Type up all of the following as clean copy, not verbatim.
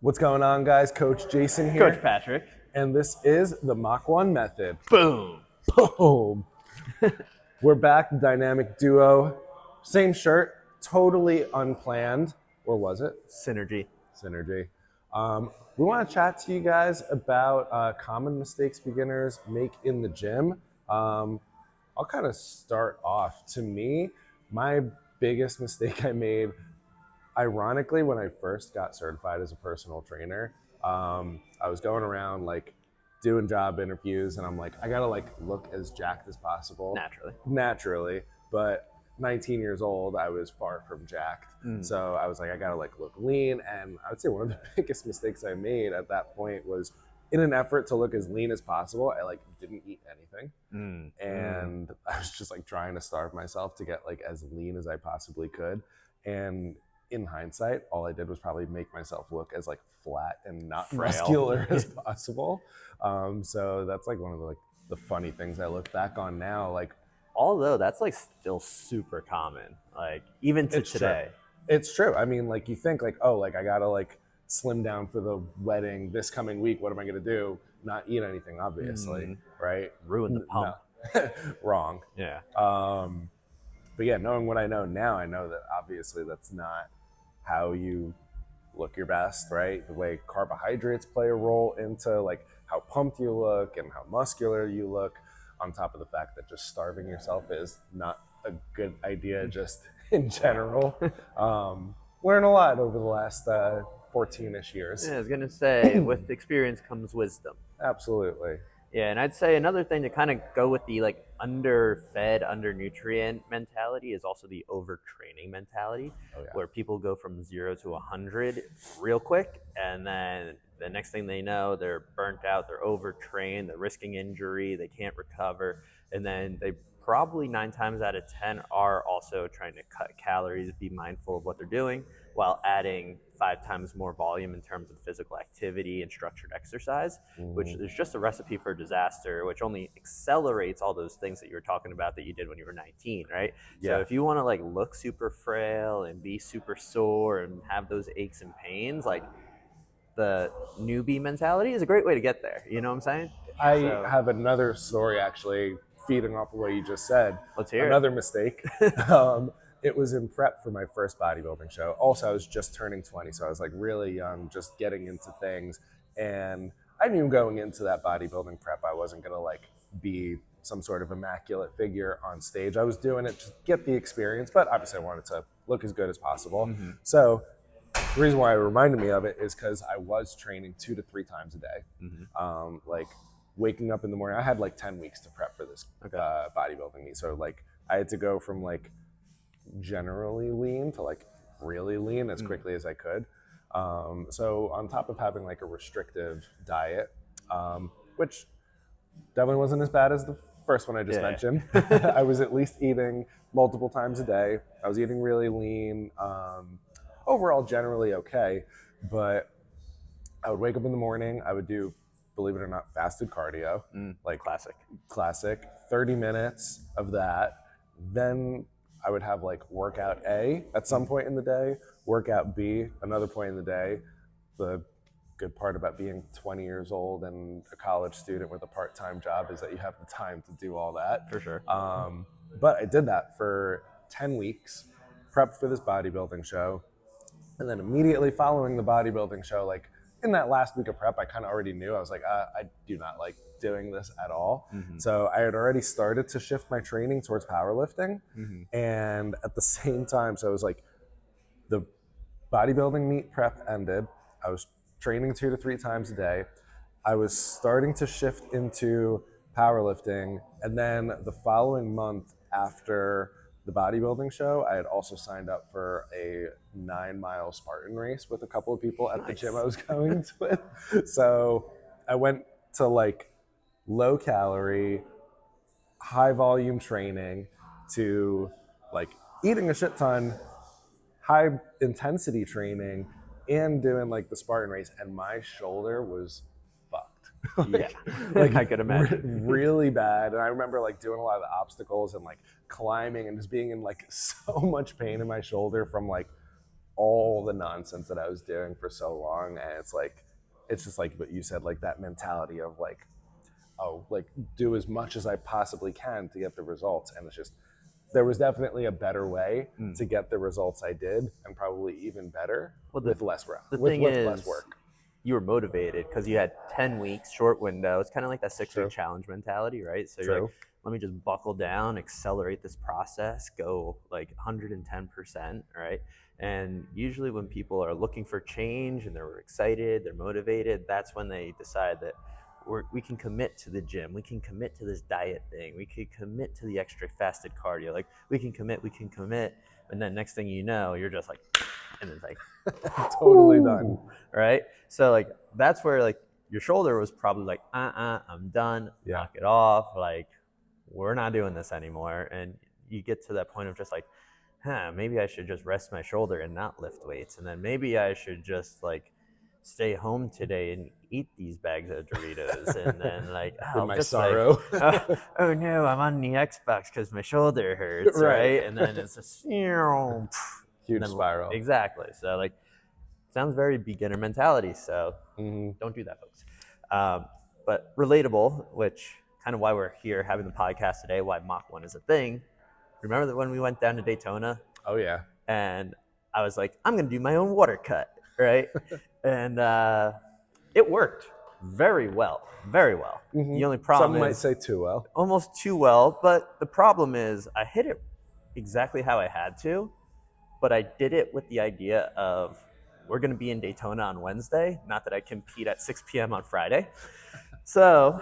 What's going on, guys? Coach Jason here. Coach Patrick. And this is the Mach 1 method. Boom. Boom. We're back, the dynamic duo. Same shirt, totally unplanned. Or was it? Synergy. We want to chat to you guys about common mistakes beginners make in the gym. I'll kind of start off. To me, my biggest mistake I made, ironically, when I first got certified as a personal trainer, I was going around like doing job interviews, and I'm like, I gotta like look as jacked as possible. Naturally, but 19 years old, I was far from jacked. So I was like, I gotta like look lean. And I would say one of the biggest mistakes I made at that point was, in an effort to look as lean as possible, I like didn't eat anything. And I was just like trying to starve myself to get like as lean as I possibly could. And in hindsight, all I did was probably make myself look as like flat and not frail, muscular as possible. So that's like one of the funny things I look back on now. Like, although that's like still super common, like even to today. It's true. I mean, like you think like, oh, like I gotta like slim down for the wedding this coming week. What am I gonna do? Not eat anything, obviously, right? Ruin the pump. No. Wrong. Yeah. But yeah, knowing what I know now, I know that obviously that's not how you look your best, right? The way carbohydrates play a role into like how pumped you look and how muscular you look, on top of the fact that just starving yourself is not a good idea just in general. Learn a lot over the last 14-ish years. Yeah, I was gonna say, with experience comes wisdom. Absolutely. Yeah, and I'd say another thing to kind of go with the like underfed, undernutrient mentality is also the overtraining mentality, where people go from 0 to 100 real quick, and then the next thing they know, they're burnt out, they're overtrained, they're risking injury, they can't recover, and then they probably 9 times out of 10 are also trying to cut calories, be mindful of what they're doing, while adding 5 times more volume in terms of physical activity and structured exercise, which is just a recipe for disaster, which only accelerates all those things that you were talking about that you did when you were 19, right? So if you want to like look super frail and be super sore and have those aches and pains, like the newbie mentality is a great way to get there. You know what I'm saying? I have another story actually feeding off of what you just said. Let's hear another mistake. It was in prep for my first bodybuilding show. Also, I was just turning 20, so I was like really young, just getting into things. And I knew going into that bodybuilding prep, I wasn't gonna like be some sort of immaculate figure on stage. I was doing it to get the experience, but obviously I wanted to look as good as possible. So the reason why it reminded me of it is because I was training 2 to 3 times a day. Like waking up in the morning, I had like 10 weeks to prep for this bodybuilding meet. So like I had to go from like generally lean to like really lean as quickly as I could. So on top of having like a restrictive diet, which definitely wasn't as bad as the first one I just mentioned. I was at least eating multiple times a day. I was eating really lean. Overall, generally okay. But I would wake up in the morning. I would do, believe it or not, fasted cardio. Like classic. 30 minutes of that. Then I would have like workout A at some point in the day, workout B another point in the day. The good part about being 20 years old and a college student with a part-time job is that you have the time to do all that. For sure. But I did that for 10 weeks, prepped for this bodybuilding show. And then immediately following the bodybuilding show, like in that last week of prep, I kind of already knew. I was like, I do not like doing this at all. So I had already started to shift my training towards powerlifting. And at the same time, so it was like the bodybuilding meet prep ended. I was training 2 to 3 times a day. I was starting to shift into powerlifting. And then the following month after the bodybuilding show, I had also signed up for a 9-mile Spartan race with a couple of people at the gym I was going with. So I went to like low calorie, high volume training to like eating a shit ton, high intensity training, and doing like the Spartan race. And my shoulder was fucked. Like I could imagine. Really bad. And I remember like doing a lot of the obstacles and like climbing and just being in like so much pain in my shoulder from like all the nonsense that I was doing for so long. And it's just like what you said, like that mentality of like, oh, like do as much as I possibly can to get the results. And it's just, there was definitely a better way to get the results I did, and probably even better with less work. The with thing less is, work. you were motivated because you had 10 weeks, short window. It's kind of like that 6-week True. challenge mentality, right? So you're True. like, let me just buckle down, accelerate this process, go like 110%, right? And usually when people are looking for change and they're excited, they're motivated, that's when they decide that we can commit to the gym, we can commit to this diet thing, we can commit to the extra fasted cardio, like we can commit, and then next thing you know, you're just like, and it's like totally done, right? So like that's where like your shoulder was probably like, I'm done, knock it off, like we're not doing this anymore. And you get to that point of just like, maybe I should just rest my shoulder and not lift weights, and then maybe I should just like stay home today and eat these bags of Doritos, and then like, in my just sorrow. like, oh no, I'm on the Xbox because my shoulder hurts, right? And then it's just huge spiral. Exactly. So like, sounds very beginner mentality. So don't do that, folks. But relatable, which kind of why we're here having the podcast today, why Mach 1 is a thing. Remember that when we went down to Daytona? Oh yeah. And I was like, I'm going to do my own water cut, right? And it worked very well, very well. The only problem Some might say too well. Almost too well, but the problem is I hit it exactly how I had to, but I did it with the idea of we're going to be in Daytona on Wednesday, not that I compete at 6 p.m. on Friday. So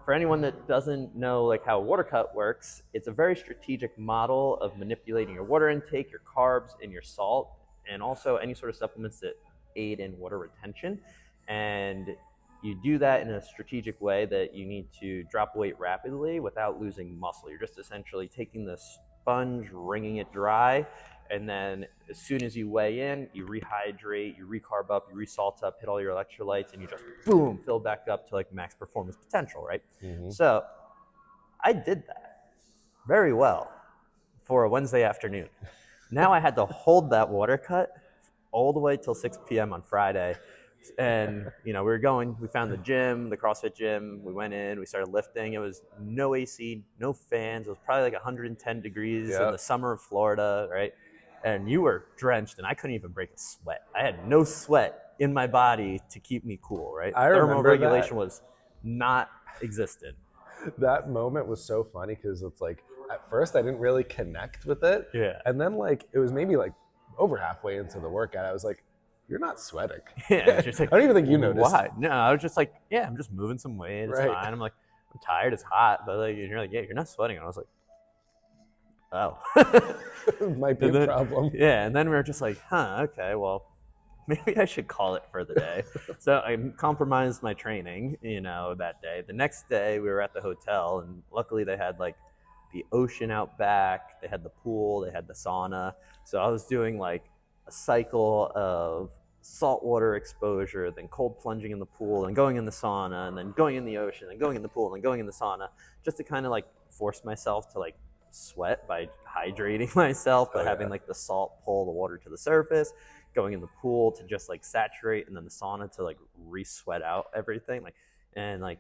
for anyone that doesn't know like how a water cut works, it's a very strategic model of manipulating your water intake, your carbs, and your salt, and also any sort of supplements that aid in water retention. And you do that in a strategic way that you need to drop weight rapidly without losing muscle. You're just essentially taking the sponge, wringing it dry, and then as soon as you weigh in, you rehydrate, you recarb up, you resalt up, hit all your electrolytes, and you just boom, fill back up to like max performance potential, right? So I did that very well for a Wednesday afternoon. Now I had to hold that water cut all the way till 6 p.m. on Friday. And, we found the gym, the CrossFit gym. We went in, we started lifting. It was no AC, no fans. It was probably like 110 degrees in the summer of Florida, right? And you were drenched, and I couldn't even break a sweat. I had no sweat in my body to keep me cool, right? Thermal regulation was not existent. That moment was so funny because it's like, at first I didn't really connect with it. Yeah. And then like, it was maybe like over halfway into the workout, I was like, you're not sweating. Yeah. Just like, I don't even think you noticed. Why? No, I was just like, yeah, I'm just moving some weight. It's fine. I'm like, I'm tired. It's hot. But like, you're like, yeah, you're not sweating. And I was like, oh. Might be a problem. Yeah. And then we were just like, okay, well, maybe I should call it for the day. So I compromised my training, that day. The next day we were at the hotel, and luckily they had like the ocean out back. They had the pool, they had the sauna. So I was doing like a cycle of saltwater exposure, then cold plunging in the pool, and going in the sauna, and then going in the ocean, and going in the pool, and going in the sauna, just to kind of like force myself to like sweat by hydrating myself, by having like the salt pull the water to the surface, going in the pool to just like saturate, and then the sauna to like re-sweat out everything, like, and like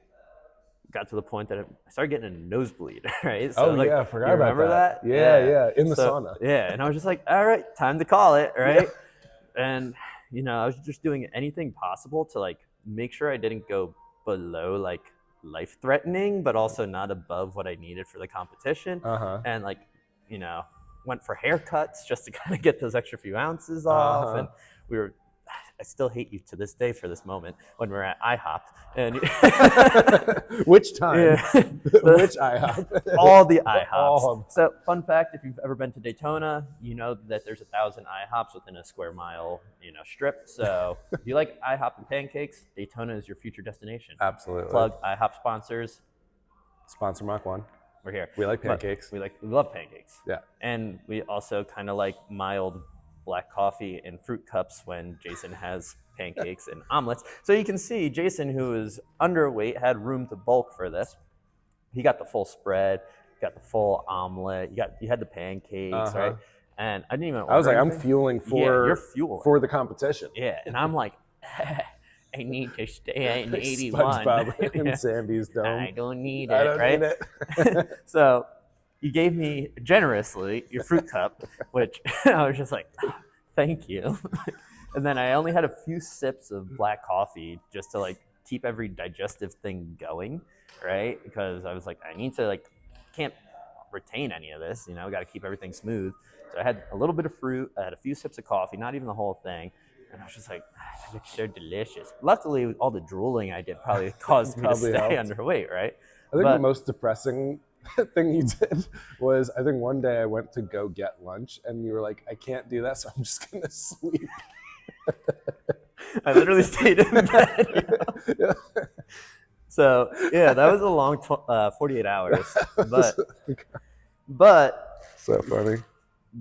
got to the point that I started getting a nosebleed, right? So, I forgot about remember that. Yeah, in the sauna. Yeah, and I was just like, all right, time to call it, right? And I was just doing anything possible to like make sure I didn't go below like life-threatening, but also not above what I needed for the competition. And like, went for haircuts just to kind of get those extra few ounces off. And I still hate you to this day for this moment when we're at IHOP. And which time? Which IHOP? All the IHOPs. So fun fact, if you've ever been to Daytona, you know that there's 1,000 IHOPs within a square mile, strip. So if you like IHOP and pancakes, Daytona is your future destination. Absolutely. Plug IHOP sponsors. Sponsor Mach 1. We're here. We like pancakes. We love pancakes. Yeah. And we also kind of like mild black coffee and fruit cups when Jason has pancakes and omelets. So you can see Jason, who is underweight, had room to bulk for this. He got the full spread, got the full omelet. You had the pancakes, right? and I didn't even order I was like, anything. I'm fueling You're fueling for the competition. Yeah, and I'm like, I need to stay at an 81. SpongeBob in Yeah. Sandy's dome. I don't need I it, don't right? need it. So you gave me generously your fruit cup, which I was just like, oh, thank you. And then I only had a few sips of black coffee just to like keep every digestive thing going, right? Because I was like, I need to like, can't retain any of this, got to keep everything smooth. So I had a little bit of fruit, I had a few sips of coffee, not even the whole thing. And I was just like, it's so delicious. Luckily, all the drooling I did probably caused me to stay underweight, right? I think the most depressing thing you did was, I think one day I went to go get lunch and you were like, I can't do that, so I'm just going to sleep. I literally stayed in bed. Yeah. So, yeah, that was a long 48 hours. But so funny.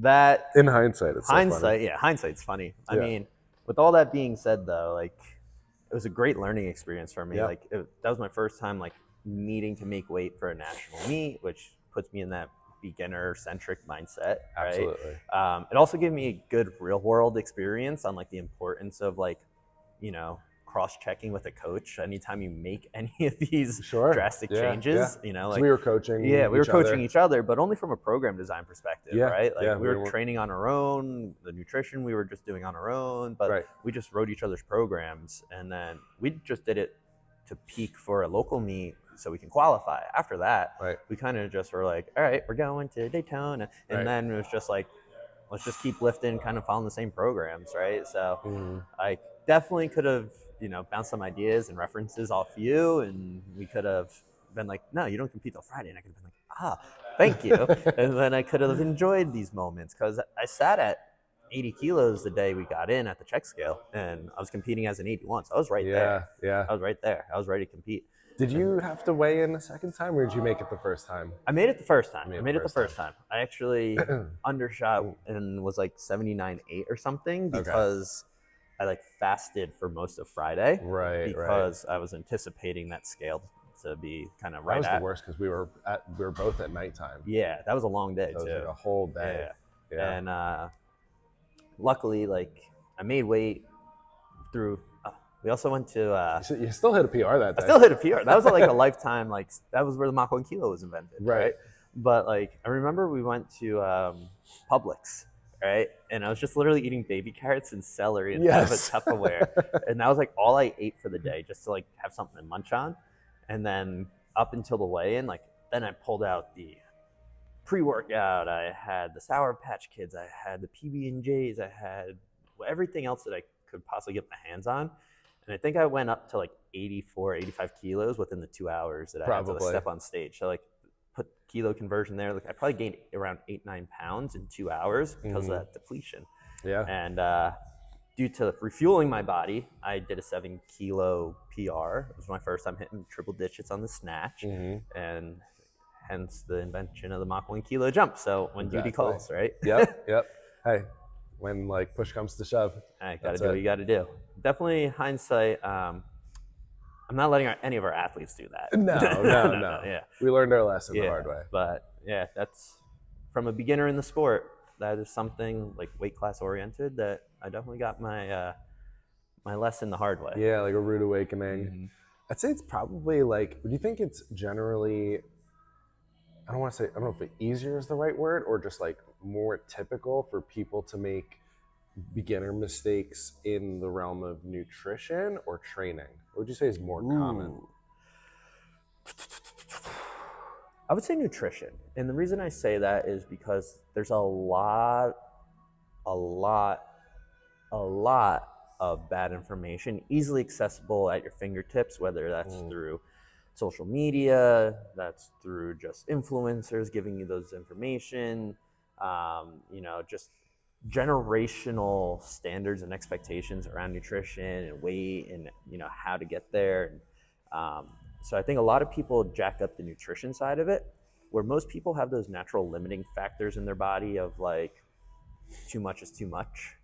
That in hindsight, it's so funny. Yeah, hindsight's funny. I mean, with all that being said, though, like it was a great learning experience for me. Like that was my first time like needing to make weight for a national meet, which puts me in that beginner-centric mindset. Right? Absolutely. It also gave me a good real-world experience on like the importance of like, cross-checking with a coach anytime you make any of these drastic changes. Like we were coaching. Yeah, we were coaching each other, but only from a program design perspective, right? Like we were training on our own. The nutrition we were just doing on our own, but we just wrote each other's programs, and then we just did it to peak for a local meet so we can qualify. After that, we kind of just were like, all right, we're going to Daytona, and then it was just like, let's just keep lifting, kind of following the same programs, right? So I definitely could have, bounced some ideas and references off you, and we could have been like, no, you don't compete till Friday. And I could have been like, thank you. And then I could have enjoyed these moments because I sat at 80 kilos the day we got in at the check scale, and I was competing as an 81. So I was right there. Yeah. I was right there. I was ready to compete. Did you have to weigh in the second time, or did you make it the first time? I made it the first time. I actually undershot and was like 79.8 or something because I like fasted for most of Friday. Because I was anticipating that scale to be kind of right. That was the worst because we were both at nighttime. Yeah, that was a long day too. It was like a whole day. Yeah. And luckily, like I made weight through. We also went to. You still hit a PR that day. I still hit a PR. That was like a lifetime. Like that was where the Mach 1 kilo was invented. Right. But like I remember we went to Publix, right? And I was just literally eating baby carrots and celery and out of a Tupperware, and that was like all I ate for the day, just to like have something to munch on. And then up until the weigh-in, like then I pulled out the pre-workout. I had the Sour Patch Kids. I had the PB&Js. I had everything else that I could possibly get my hands on. And I think I went up to like 84, 85 kilos within the 2 hours that I had to step on stage. So like put kilo conversion there. Like I probably gained around 8-9 pounds in 2 hours because of that depletion. Yeah. And due to refueling my body, I did a 7 kilo PR. It was my first time hitting triple digits on the snatch, and hence the invention of the Mach 1 kilo jump. So when duty calls, right? Yep. Hey, when like push comes to shove, I gotta do what you gotta do. Definitely hindsight. I'm not letting any of our athletes do that. No. Yeah, we learned our lesson the hard way. But yeah, that's from a beginner in the sport. That is something like weight class oriented that I definitely got my my lesson the hard way. Yeah, like a rude awakening. I'd say it's probably like. Do you think it's generally? I don't know if easier is the right word, or just like more typical for people to make beginner mistakes in the realm of nutrition or training? What would you say is more common? I would say nutrition. And the reason I say that is because there's a lot of bad information easily accessible at your fingertips, whether that's through social media, that's through just influencers giving you those information, just generational standards and expectations around nutrition and weight and how to get there. So I think a lot of people jack up the nutrition side of it, where most people have those natural limiting factors in their body of like too much is too much,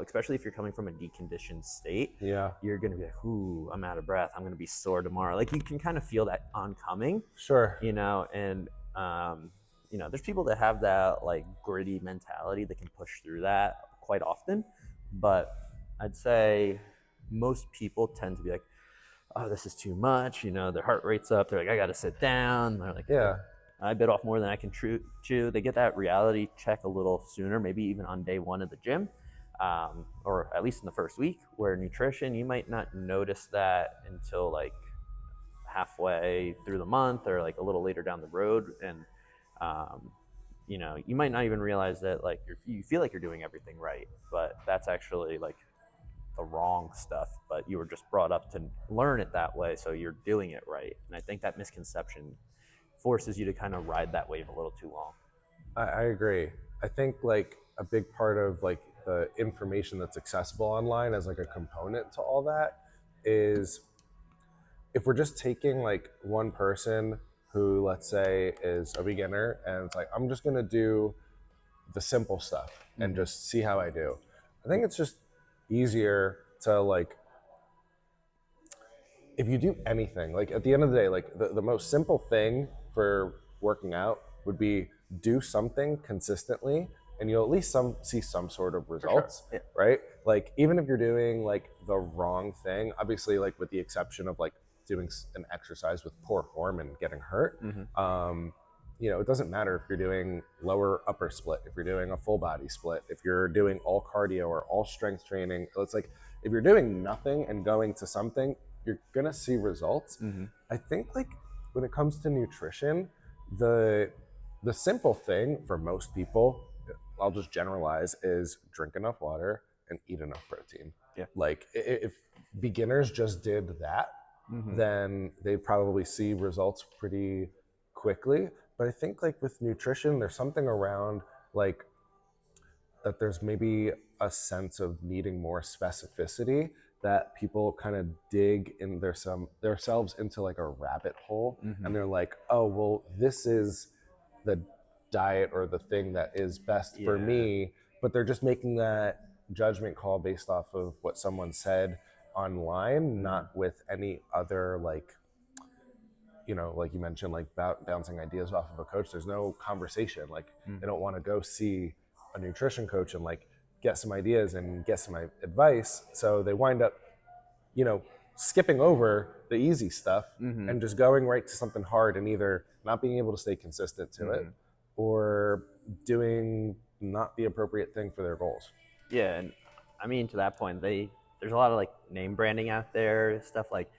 especially if you're coming from a deconditioned state. Yeah, you're gonna be like, ooh, I'm out of breath, I'm gonna be sore tomorrow. Like you can kind of feel that oncoming. Sure. And there's people that have that like gritty mentality that can push through that quite often, but I'd say most people tend to be like, oh, this is too much. Their heart rate's up. They're like, I got to sit down. They're like, Yeah. I bit off more than I can chew. They get that reality check a little sooner, maybe even on day one of the gym, or at least in the first week, where nutrition, you might not notice that until like halfway through the month or like a little later down the road. And, you might not even realize that like you feel like you're doing everything right, but that's actually like the wrong stuff, but you were just brought up to learn it that way, so you're doing it right. And I think that misconception forces you to kind of ride that wave a little too long. I agree. I think like a big part of like the information that's accessible online as like a component to all that is if we're just taking like one person who, let's say, is a beginner and it's like, I'm just going to do the simple stuff and just see how I do. I think it's just easier to like, if you do anything, like at the end of the day, like the most simple thing for working out would be do something consistently and you'll at least see some sort of results, Yeah. right? Like even if you're doing like the wrong thing, obviously like with the exception of like doing an exercise with poor form and getting hurt, it doesn't matter if you're doing lower upper split, if you're doing a full body split, if you're doing all cardio or all strength training. It's like if you're doing nothing and going to something, you're gonna see results. I think like when it comes to nutrition, the simple thing for most people, I'll just generalize, is drink enough water and eat enough protein. Yeah. Like if beginners just did that, then they'd probably see results pretty quickly. But I think like with nutrition, there's something around like that there's maybe a sense of needing more specificity that people kind of dig in themselves into like a rabbit hole, and they're like, oh well, this is the diet or the thing that is best for me, but they're just making that judgment call based off of what someone said online, not with any other like, like you mentioned, like bouncing ideas off of a coach. There's no conversation. Like they don't want to go see a nutrition coach and like get some ideas and get some advice. So they wind up, skipping over the easy stuff and just going right to something hard and either not being able to stay consistent to it or doing not the appropriate thing for their goals. Yeah, and I mean to that point, there's a lot of like name branding out there, stuff like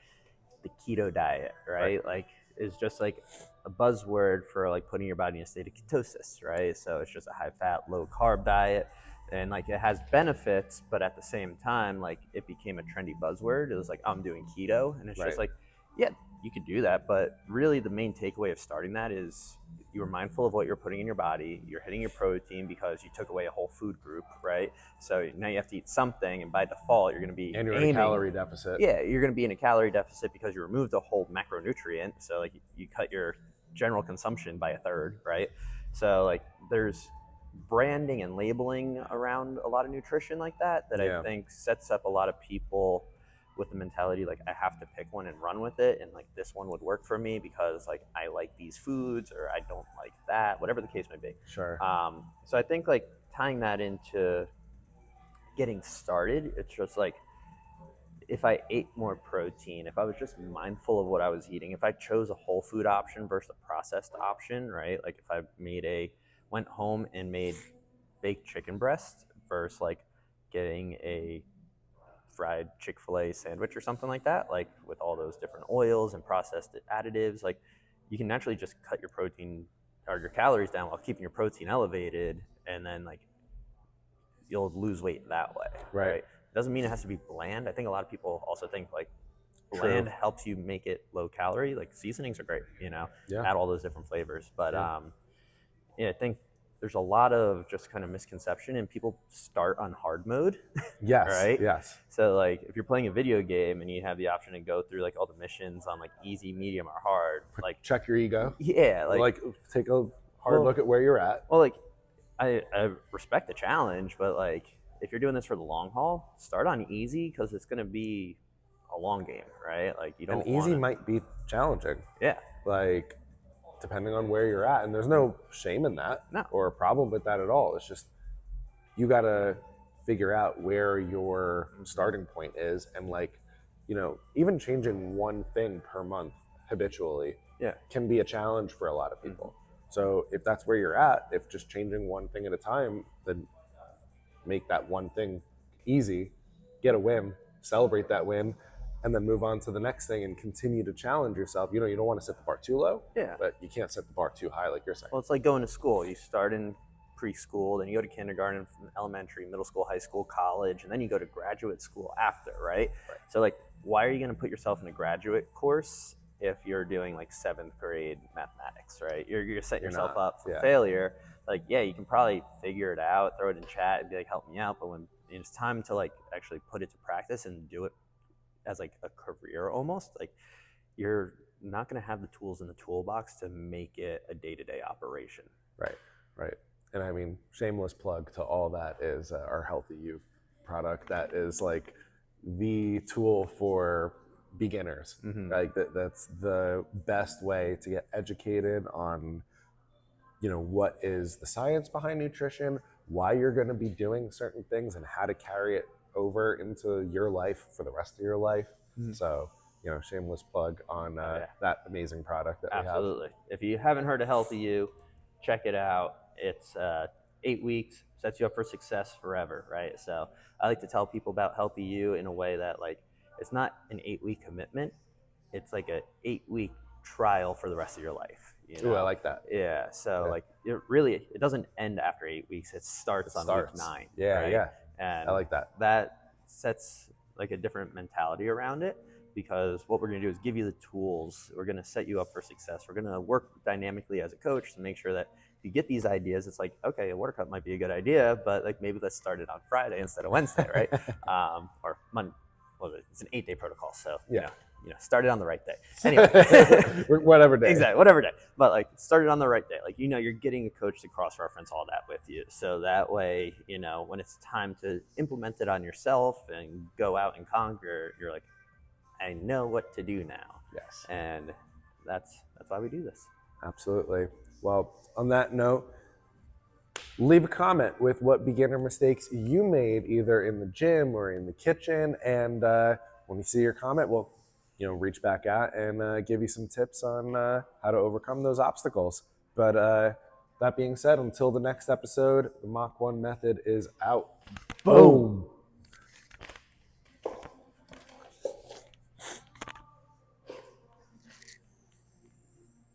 the keto diet, right? Like is just like a buzzword for like putting your body in a state of ketosis, right? So it's just a high fat, low carb diet. And like it has benefits, but at the same time, like it became a trendy buzzword. It was like, I'm doing keto. And it's just like, yeah, you could do that. But really the main takeaway of starting that is you were mindful of what you're putting in your body. You're hitting your protein because you took away a whole food group, right? So now you have to eat something, and by default, you're going to be and you're in a calorie deficit. Yeah, you're going to be in a calorie deficit because you removed a whole macronutrient. So like you cut your general consumption by a third, right? So like there's branding and labeling around a lot of nutrition like that I think sets up a lot of people with the mentality like I have to pick one and run with it, and like this one would work for me because like I like these foods or I don't like that, whatever the case may be. Sure. So I think like tying that into getting started, it's just like if I ate more protein, if I was just mindful of what I was eating, if I chose a whole food option versus a processed option, right? Like if I went home and made baked chicken breast versus like getting a fried Chick-fil-A sandwich or something like that, like with all those different oils and processed additives, like you can naturally just cut your protein or your calories down while keeping your protein elevated, and then like you'll lose weight that way, right? Doesn't mean it has to be bland. I think a lot of people also think like bland helps you make it low calorie. Like seasonings are great, add all those different flavors. But I think there's a lot of just kind of misconception, and people start on hard mode. Yes. Right? Yes. So like if you're playing a video game and you have the option to go through like all the missions on like easy, medium, or hard, like check your ego. Yeah. Like take a hard look at where you're at. Well, like I respect the challenge, but like if you're doing this for the long haul, start on easy because it's going to be a long game, right? Like you don't. And easy might be challenging. Yeah. Like depending on where you're at. And there's no shame in that or a problem with that at all. It's just you got to figure out where your starting point is. And like, you know, even changing one thing per month habitually can be a challenge for a lot of people. So if that's where you're at, if just changing one thing at a time, then make that one thing easy, get a win, celebrate that win, and then move on to the next thing and continue to challenge yourself. You know, you don't want to set the bar too low, but you can't set the bar too high, like you're saying. Well, it's like going to school. You start in preschool, then you go to kindergarten, from elementary, middle school, high school, college, and then you go to graduate school after, right? So like, why are you going to put yourself in a graduate course if you're doing like 7th grade mathematics, right? You're setting yourself up for failure. Like, yeah, you can probably figure it out, throw it in chat and be like, help me out. But when it's time to like actually put it to practice and do it as like a career almost, like you're not going to have the tools in the toolbox to make it a day-to-day operation. Right. And I mean, shameless plug to all that is our Healthy You product. That is like the tool for beginners. Like that's the best way to get educated on, you know, what is the science behind nutrition, why you're going to be doing certain things, and how to carry it over into your life for the rest of your life. So, you know, shameless plug on that amazing product that we have. Absolutely. If you haven't heard of Healthy You, check it out. It's 8 weeks, sets you up for success forever, right? So I like to tell people about Healthy You in a way that like it's not an 8-week commitment. It's like an 8-week trial for the rest of your life. You know? Ooh, I like that. Yeah. So like it doesn't end after 8 weeks. It starts on week 9. Yeah. And I like that. That sets like a different mentality around it, because what we're going to do is give you the tools. We're going to set you up for success. We're going to work dynamically as a coach to make sure that if you get these ideas, it's like, okay, a water cup might be a good idea, but like maybe let's start it on Friday instead of Wednesday, right? Or Monday. Well, it's an 8-day protocol, so you know, start it on the right day. Anyway, whatever day. Exactly, whatever day. But like, start it on the right day. Like, you know, you're getting a coach to cross-reference all that with you, so that way, you know, when it's time to implement it on yourself and go out and conquer, you're like, I know what to do now. Yes. And that's why we do this. Absolutely. Well, on that note, leave a comment with what beginner mistakes you made either in the gym or in the kitchen, and when we see your comment, we'll, you know, reach back out and give you some tips on how to overcome those obstacles. But that being said, until the next episode, the Mach 1 method is out. Boom.